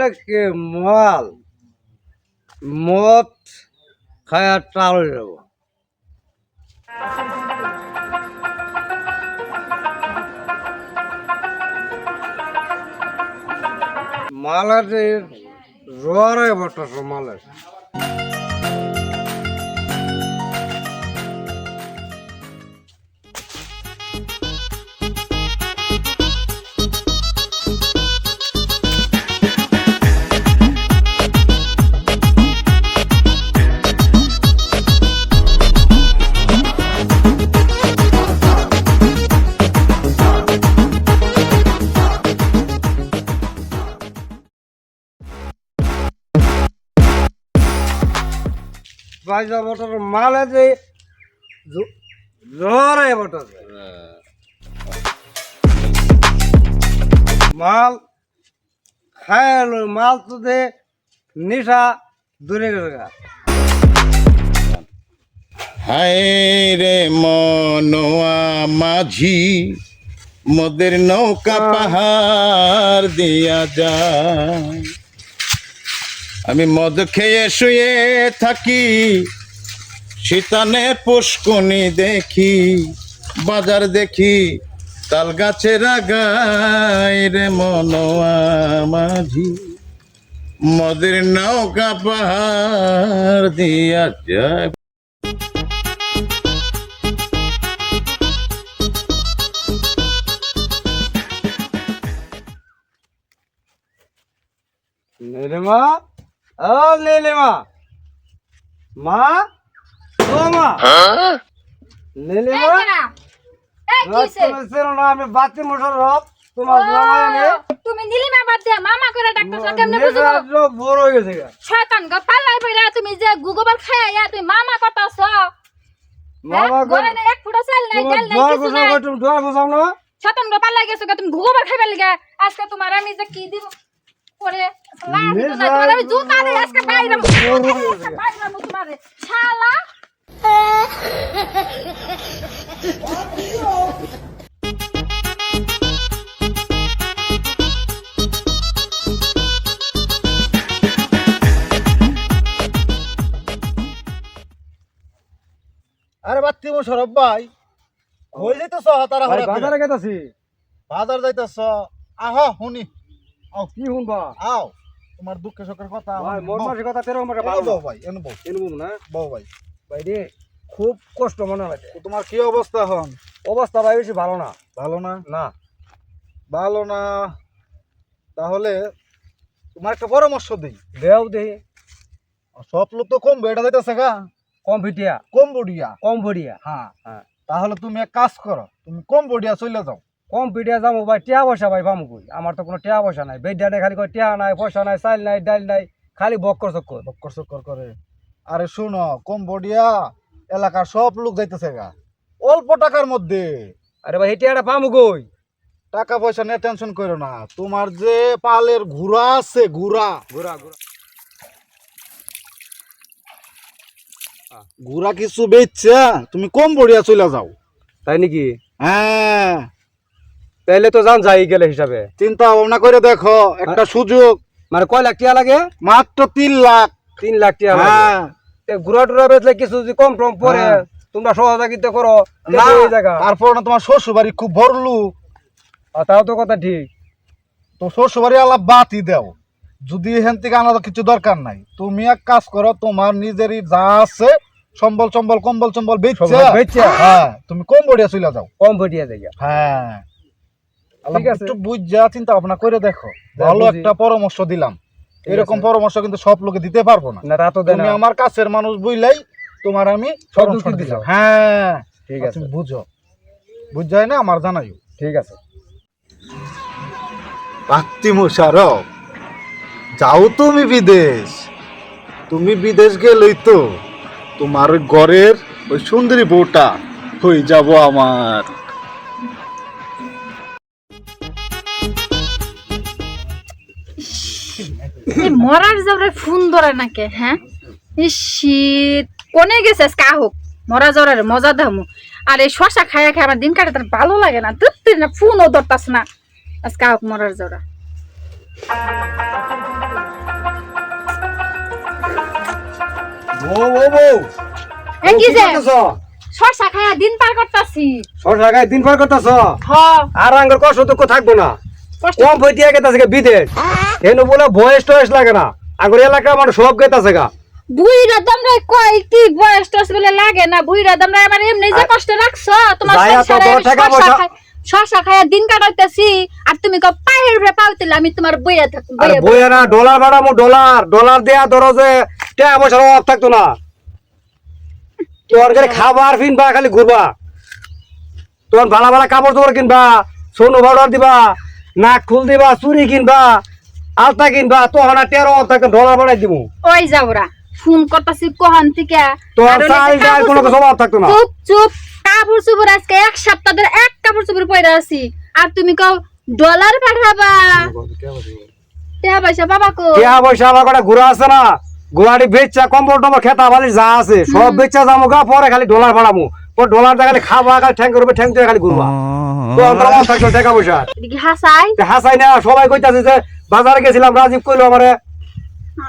হলে কি মাল মদ খায়া টাল যাব মালের জ্বরে বটস মালের বাইজা বটর মালে যে জ্বরে বটর মাল খায়াল মাল তো দে নিশা দূরে গেছে হায় রে মনোয়া মাঝি মোদের নৌকা পাহাড় দিয়া যায় আমি মদ খেয়ে শুয়ে থাকি শীতানে পুষ্কুনি দেখি বাজার দেখি তাল গাছের আগায় রে মনোয়া মাঝি মদের নৌকা পাহাড় দিয়া যায় নীলিমা ও নীলিমা মা ও মা নীলিমা আমি বাতি মোটর রব তোমার তুমি নীলিমা বাদ দিয়া মামা করে ডাকতেছ কেমনে বুঝবো বড় হয়ে গেছে শয়তান গো পাল্লাই পইরা তুমি যে গুগল খাইয়া তুমি মামা করতাছ মামা ঘরে না এক ফুটা চাল নাই ডাল নাই কিছু নাই তুমি দোয়া বসাও না শয়তান গো পাল্লাই গেছো তুমি গুগল খাইবার লাগা আজকে তোমার আমি যে কি দিব পরে লাড়ি তো না তোমার আমি জুতা দে আজকে বাইরে তোমারে শালা আরে বাত্তি মোশারফ ভাই কই যাইতেছ তারা ভাই বাজারে গেতাছি বাজার যাইতেছ আহ হুনি আও কি শুনবা আও তোমার দুঃখে সুখের কথা ভাই মোর মাসে কথা তেরো মাসে ভালো বউ ভাই এনবো না বউ ভাই ভাই রে খুব কষ্ট মনে লাগে তো তোমার কি অবস্থা হন অবস্থা ভাই বেশি ভালো না ভালো না না ভালো না তাহলে তোমার একটা পরামর্শ দিই দেও দেহি সব লোক তো কম বেটা যাইতেছে গা কম্পিটিয়া কম বড়িয়া হ্যাঁ হ্যাঁ তাহলে তুমি এক কাজ করো তুমি কম বড়িয়া চলে যাও কম্পিটিয়া যাবো ভাই টিয়া পয়সা ভাই পামু কই আমার তো কোনো টিয়া পয়সা নাই বেডানে খালি কই টিয়া নাই পয়সা নাই চাল নাই ডাল নাই খালি বক্কর চক্কর করে আরে শুনো কম বড়িয়া এলাকার সব লোক যাইতেছে গা অল্প টাকার মধ্যে আরে ভাই টিয়াটা পামু কই টাকা পয়সা নিয়ে টেনশন করো না তোমার যে পালের ঘোড়া আছে ঘোড়া ঘোড়া কিছু বেচছে তুমি কম বড়িয়া চলে যাও তাই নাকি হ্যাঁ তাইলে তো জান যাই গেলে হিসাবে চিন্তা ভাবনা করে দেখো একটা সুযোগ মানে কয় লাখ টিয়া লাগে মাত্র 3 লাখ 3 লাখ টিয়া লাগে হ্যাঁ ঘোড়া টুরা বেচলে কিছু যদি কম টম পরে তোমরা সহযোগিতা করো না এই জায়গা তারপর না তোমার শ্বশুর বাড়ি খুব বড় লোক তাও তো কথা ঠিক তো শ্বশুর বাড়ি আলাপ বাতি দাও যদি এখান থেকে আনার কিছু দরকার নাই তুমি এক কাজ করো তোমার নিজেরই যা আছে সম্বল কম্বল বেচছে হ্যাঁ তুমি কম বড়িয়া চলে যাও কম বড়িয়া জায়গা হ্যাঁ ঠিক আছে একটু বুঝা চিন্তা ভাবনা করে দেখো ভালো একটা পরামর্শ দিলাম এরকম পরামর্শ কিন্তু সব লোকে দিতে পারবো না তুমি আমার কাছের মানুষ বুঝলাই তোমার আমি পরামর্শ দিলাম হ্যাঁ ঠিক আছে তুমি বুঝাই না আমার জানাইও ঠিক আছে বাত্তি মোশারফ যাও তুমি বিদেশ গেলেই তো তোমার ঘরের ওই সুন্দরী বউটা হয়ে যাব আমার মরার যাওয়ার ফোন ধরে নাকি হ্যাঁ শীত কোনে গেছে হোক মরা যাওয়ার মজা দামু আর এই শশা খায়া খায় আমার দিন কাটে তার ভালো লাগে না তুই না ফোনও ধরতাস না আজকে হোক মরার যাওয়া ও বউ এ কি যে করতেছ? শশা খায়া দিন পার করতাছি। শশা খাই দিন পার করতেছ? হ আর আঙ্গুর কষ্ট দুঃখ থাকবো না। কষ্ট কম বইতে গেতাছে গা বিদেশ। এনে বলে বয়স টয়স লাগে না। আঙ্গুর এলাকা মানে সব গেতাছে গা। বুইরা দামরা কয় কি বয়স টস বলে লাগে না, বুইরা দামরা আমার এমনি যে কষ্ট রাখছো তোমার যাইয়া তো সংসারে বড় টাকা পয়সা। শশা খায়া দিন কাটাইতেছি আর তুমি কও পায়ের উপরে পাউতিলে আমি তোমার বইয়া থাকবো আরে বইয়া না, ডলার বাড়ামু ডলার। ডলার দেয়া ধরো যে টাকা পয়সার অভাব থাকতো না। তোর ঘরে খাবার কিনবা খালি ঘুরবা, তোর ভালো ভালো কাপড় চোপড় কিনবা, সোনু পাউডার দিবা, নাক ফুল দিবা, চুরি কিনবা, আলতা কিনবা, তখন আর টেরো অভাব থাকতো, ডলার বাড়াই দিব। ওই যাওরা ফোন করতাছি কোহান থেকে তোর আর ওই যে চাল ডাল কোনো কিছু অভাব থাকতো না। চুপ চুপ কাপড় চোপড় আজকে এক সপ্তাহ ধরে এক কাপড় চোপড় পরে আছি আর তুমি কও ডলার পাঠাবা। টাকা পয়সা বাবা কো টাকা পয়সা আমার কটা ঘুরা আছে না, গুয়াহাটি বেচা কম্বল টম্বল খেতা বালি যা আছে সব বেচা যাবো গা, পরে খালি ডলার বাড়াবো। পর ডলার দিয়ে খালি খাবা, খালি ঠ্যাং করবে, ঠ্যাং দিয়ে খালি ঘুরবা। তো অন্তর অভাব থাকতো টাকা পয়সা। এদিকে হাসাই হাসাই না, সবাই কইতাছে যে বাজারে গেছিলাম, রাজীব কইলো আমারে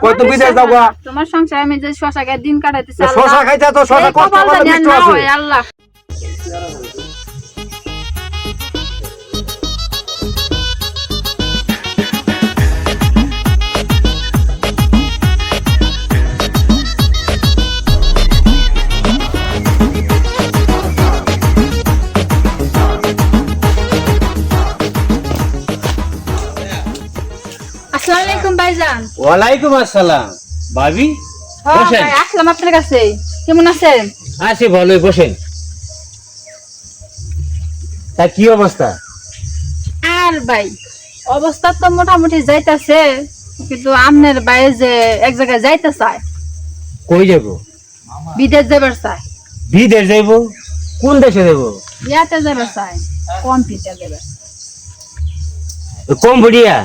কই তো বিদেশ যাবো। তোমার সংসারে আমি যে শশা খাই দিন কাটাইতেছি শশা খাইতে তো শশা কষ্ট করলে মৃত্যু আছে। আল্লাহ আসসালামু আলাইকুম ভাইজান। ওয়ালাইকুম আসসালাম। ভাবি হ্যাঁ বসেন। ভাই আসলাম আপনার কাছে, কেমন আছেন? আছি ভালোই, বসেন। তা কি অবস্থা? আর ভাই অবস্থা তো মোটামুটি যাইতাছে, কিন্তু আমনের ভাই যে এক জায়গায় যাইতে চায়, কই যাব? বিদেশ যাবার চায়, বিদেশ যাইব? কোন দেশে যাব? ইয়াতে যাবার চায়, কম্পিউটার যাবার। কম্বোডিয়া?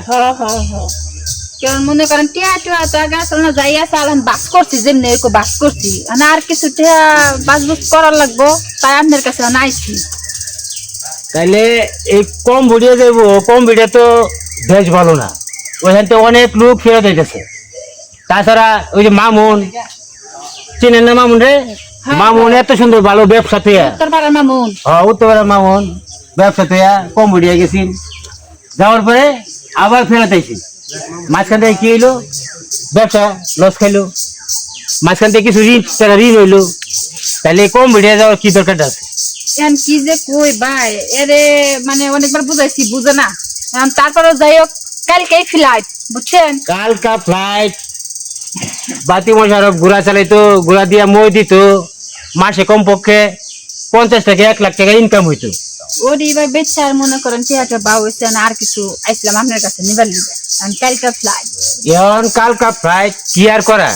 কারণ মনে করেন টিয়া টিয়া তো আগে আসলে না যাইয়া চালান বাস করছি, যেমনি এরকম বাস করছি আর কিছু টিয়া বাস বুস করার লাগবো, তাই আপনার কাছে নাইছি। তাইলে এই কম্বোডিয়া যাইব? কম্বোডিয়া তো দেশ ভালো না, ওইখান থেকে অনেক লোক ফেরত হইতেছে। তাছাড়া ওই যে মামুন, চিনেন না মামুন রে? মামুন এত সুন্দর ভালো ব্যবসা থেকে, উত্তর পাড়ার মামুন। উত্তরপাড়ার মামুন ব্যবসা থেকে কম্বোডিয়া গেছি, যাওয়ার পরে আবার ফেরত আইছি। মাঝখান থেকে কি হইলো? ব্যবসা লস খাইলো, মাঝখান থেকে কিছু ঋণ হইলো। তাহলে কম্বোডিয়া যাওয়ার কি দরকার আছে? এখন কি যে কই ভাই, এরে মানে অনেকবার বুঝাইছি, বুঝে না। এখন তারপরে যাই হোক কালকেই ফ্লাইট, বুঝছেন? কালকা ফ্লাইট, বাতি মশারক ঘোড়া চালাইতো, ঘোড়া দিয়া মই দিত, মাসে কমপক্ষে 50 থেকে 1 লাখ টাকা ইনকাম হইতো। ওরে ভাই বেচা আর মনে করেন টিয়াটা বাউ হয়েছে না, আর কিছু আইসলাম আপনার কাছে নিবার লিবে। এখন কালকে ফ্লাইট, এখন কালকা ফ্লাইট কি আর করা?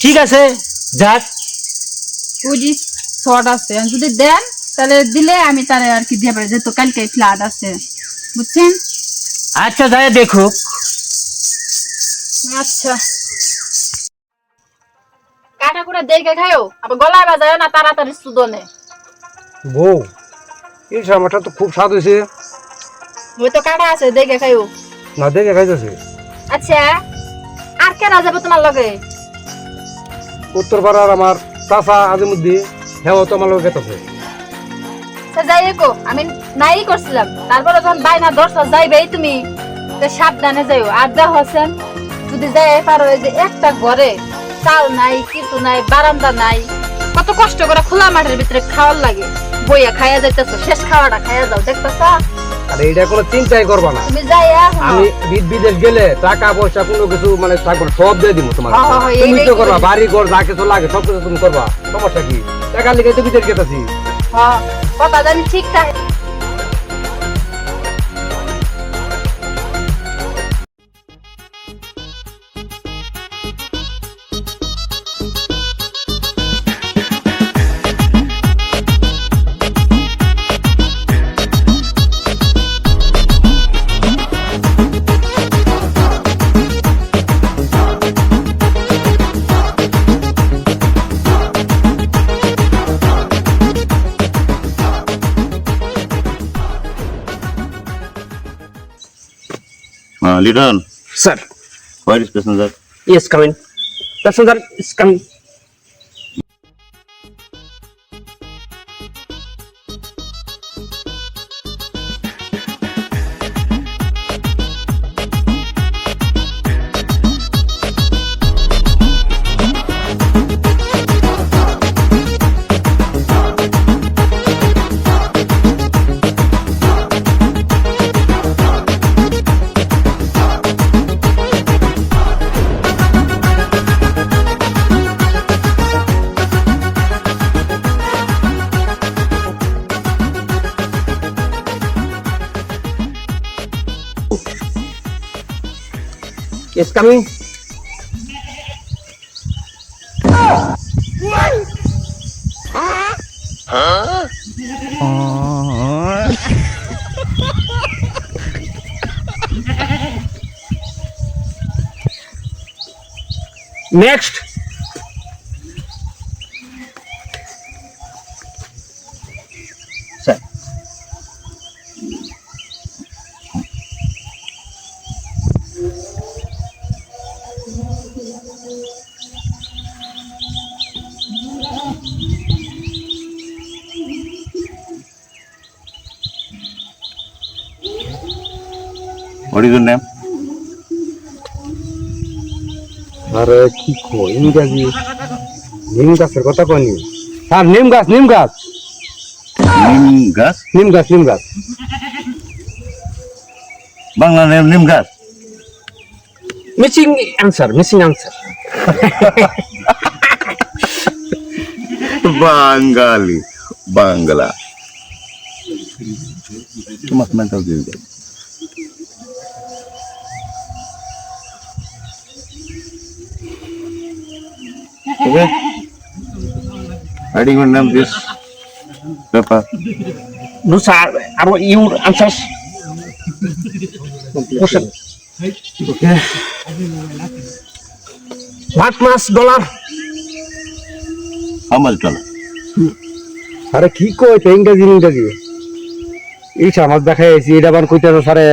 ঠিক আছে যাক। ওই শর্ট আছে, যদি দেন তাহলে দিলে আমি তারে আর কি দিয়ে পারি, যেহেতু কালকে ফ্লাইট আছে, বুঝছেন? আচ্ছা যাই দেখুক। আচ্ছা কাটা কুটা দেখে খাইও, আবার গলায় বাজায় না তাড়াতাড়ি সুদনে। বউ এই সামাটা তো খুব স্বাদ হয়েছে। ওই তো কাটা আছে দেখে খাইও। না দেখে খাইতেছে। আচ্ছা আর কেনা যাবে তোমার লগে? উত্তর পাড়ার আমার চাচা আজিমুদ্দিন, হ্যাঁ তো আমার লোক গেতেছে। যাই হোক আমি নাই করছিলাম, তারপরে যখন বাইনা দর্শক যাইবেই তুমি, তো সাবধানে যাইও। আর যা হচ্ছেন যদি যাই পারো, এই যে একটা ঘরে চাল নাই, কিছু নাই, বারান্দা নাই, কত কষ্ট করে খোলা মাঠের ভিতরে খাওয়ার লাগে, বইয়া খাইয়া যাইতেছ, শেষ খাওয়াটা খাইয়া যাও, দেখতেছ? আর এইটা কোনো চিন্তাই করবা না। তুমি যাইয়া আমি বিদেশ গেলে টাকা পয়সা কোনো কিছু মানে থাকবে না, সব দিয়ে দিব তোমার। তুমি তো করবা, বাড়ি ঘর যা কিছু লাগে সব কিছু তুমি করবা, সমস্যা কি? টাকা লিখে তো বিদেশ গেতেছি। কথা জানি ঠিকঠাক। Lieutenant, Sir, where is passenger? yes, coming. Passenger is coming. It's coming. Next. Sir. What is your name? আরে কি কই ইংরেজি নিম গাছের কথা কইনি স্যার নিম গাছ Nim gas? নিম গাছ Bangla name Nim gas. Missing answer. Bangali. Bangla. Too much mental disease. Okay. Writing your name this paper. No, sir. Are your answers? Question. Okay What much dollar? How much dollar? আরে কি কই তো ইংরেজি এই সামাজ দেখাইছি এটা বান কইতে না স্যারে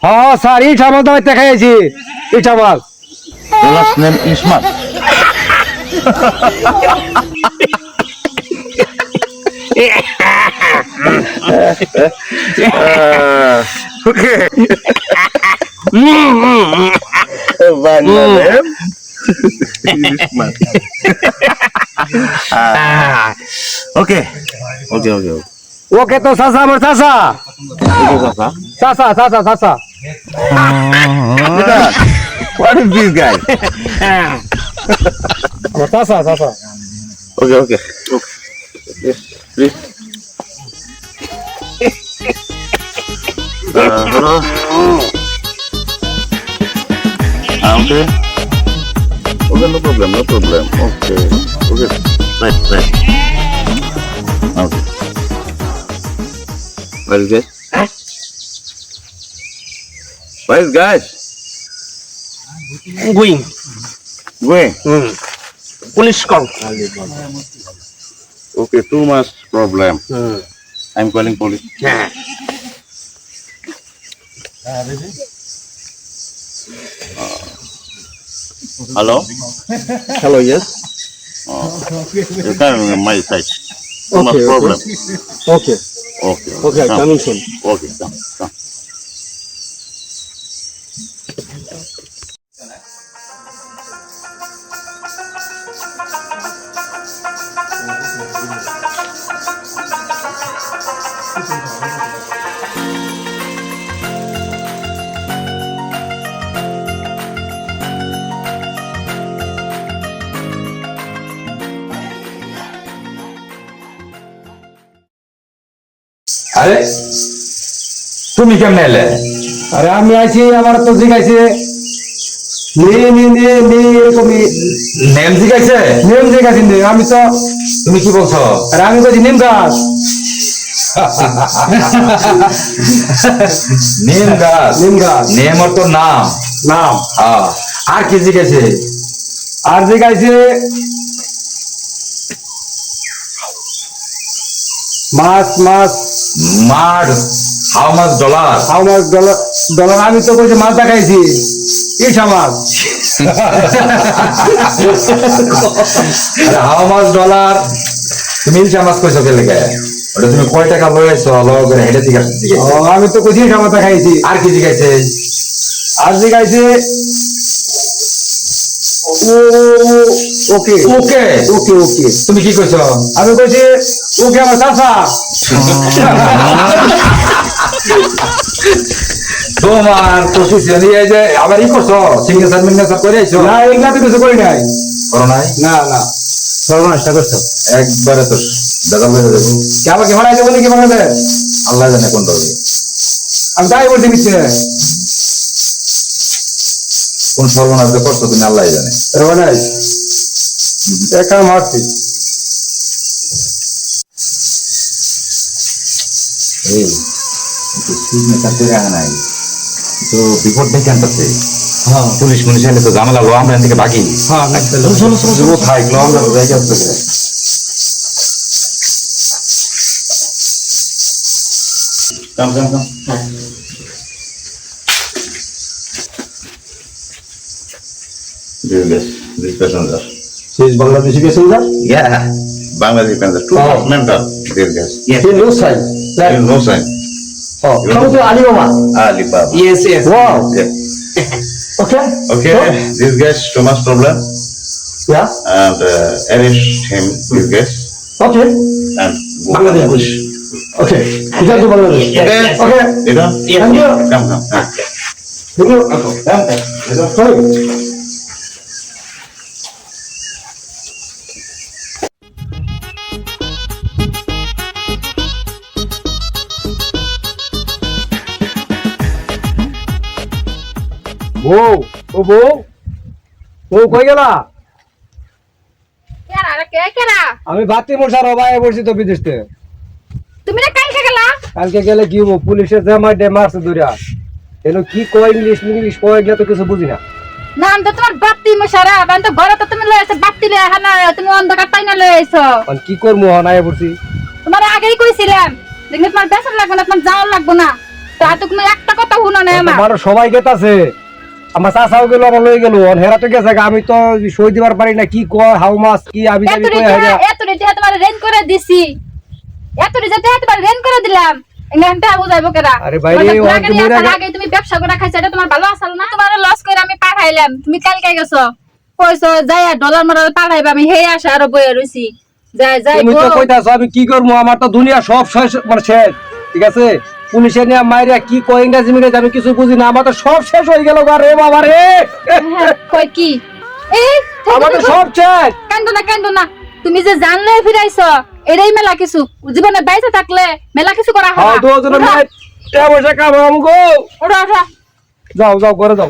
হ্যাঁ স্যার এই সামাজ দেখাইছি এই সামাজ Your last name is Ismat. Okay. Bangla name Ismat. Okay. ওকে তো চাচা আমার চাচা চাচা What is this guy? আমার চাচা Okay. Yes, please. Hello. Okay. Okay, no problem. Okay. Right. Okay. Where is guys? Where is guys? Going. Going. Police call. Okay, too much problem. I'm calling police. Hello? Hello yes You come on my side. Too much Okay, problem. Okay Okay. Come. Coming soon Okay, come. আরে তুমি কেমনে এলে? আরে আমি আইছি আমার তো জিগাইছে এরকমই নেম জিজ্ঞাসে? নিয়ম জিগাইছি আমি তো তুমি কি বলছো? আরে আমি বলছি নিম গাছ নিম গাছ। নেম ওর তো নাম। নাম হ্যাঁ। আর কি জিজ্ঞাসে? আর জিগাইছে মাছ মার how much dollar? How much dollar আমি তো বলছি মাছ দেখাইছি ইসা মাছ আরে হাউ মাছ ডলার তুমি ইলশা মাছ কইছো কে লাগে? ওটা তুমি কয় টাকা লইছো লও করে হেডে জিজ্ঞাসা। ও আমি তো কইছি ইসা মাছ দেখাইছি আর কি জিজ্ঞাসে? আর জিগাইছে ওকে ওকে। তুমি কি কইছো? আমি কইছি ওকে আমার চাচা তোমার পজিশন এই যে আবার ই করছো সিগনেচার করে আইছো? না এগুলা তো কিছু করি নাই করো নাই? না সর্বনাশটা করছো একবারে তো দাদা বলে দেবো। কে আমাকে মারাই দেবো নাকি মারাবে আল্লাহ জানে কোন হবে। আমি তাই বলছি মিথ্যে কোন সর্বনাশ যে করছো তুমি আল্লাহ জানে। রোনাই একা মারছি এই তো সিগনেচার করে আনা নাই তো বিপদ দেখে আনতেছে। পুলিশ মুনিশ এলে তো ঝামেলা লো, আমরা এখান থেকে ভাগি। কোথায় গেলো আমরা তো জায়গা থেকে। Come, come, come. This passenger. শেষ Bangladeshi passenger Yeah. Bangladeshi passenger. Two mental. This guy. He no sign There is no sign. Come to Alibaba Alibaba. Yes, yes. Wow Yeah. Okay Okay. This guy's too much problem. Yeah And arrest him. This guy. Okay And go Bangladesh. Okay ঠিক আছে Bangladesh Okay. Okay You know? Thank you Come, come. Thank you sorry বউ ও বউ বউ কই গেলা কেরা রে কে কেরা আমি বাতি মশার অবায়ে বসছি তো বিদেশ থেকে তুমি না কালকে গেলা কালকে গেলে কি হবো পুলিশের জামাই ডে মারছে দূরা এলো কি কয় ইংলিশ কয় এগুলা তো কিছু বুঝি না না আমি তো তোমার বাপ্তি মশারা আমি তো ঘরে তো তুমি লয়ে এসে বাপ্তি লয়ে আহা না তুমি অন্ধকার টাইনা লয়ে এসো এখন কি করবো নাই পড়ছি তোমার আগেই কইছিলাম দেখলে তোমার বেসন লাগবে না তোমার যাওয়ার লাগবে না তা তো তুমি একটা কথা শুনো না আমার আমার সবাই গেতাছে আমার চাচাও গেল আমার লয়ে গেল হেরা তো গেছে আমি তো সই দিবার পারি না কি কয় হাউ মাস কি আমি জানি কয় হেরা এত রেটে তোমার রেন করে দিছি এত রেটে তোমার রেন করে দিলাম এখানটা বুঝাইবো কেরা আরে বাইরে ওই তুমি আগে তুমি ব্যবসা করে খাইছো এটা তোমার ভালো আসল না তোমার লস করে আমি পাঠাইলাম তুমি কালকে গেছো কইছো যাই ডলার মডাল পাঠাইবা আমি হেই আসা আর বইয়া রইছি যাই যাই তুমি তো কইতাছো আমি কি করবো আমার তো দুনিয়া সব শেষ মানে শেষ ঠিক আছে পুলিশে নিয়ে মাইরা কি কয় ইংরেজি মিলে আমি কিছু বুঝি না আমার তো সব শেষ হয়ে গেল রে বাবা রে কই কি এই আমার তো সব শেষ কান্দো না তুমি যে জানলে ফিরাইছো এটাই মেলা কিছু জীবনে বাইসে থাকলে মেলা কিছু করা হয় হ্যাঁ দুজনে মিলে টাকা পয়সা কামাবো গো ওঠা যাও যাও করে যাও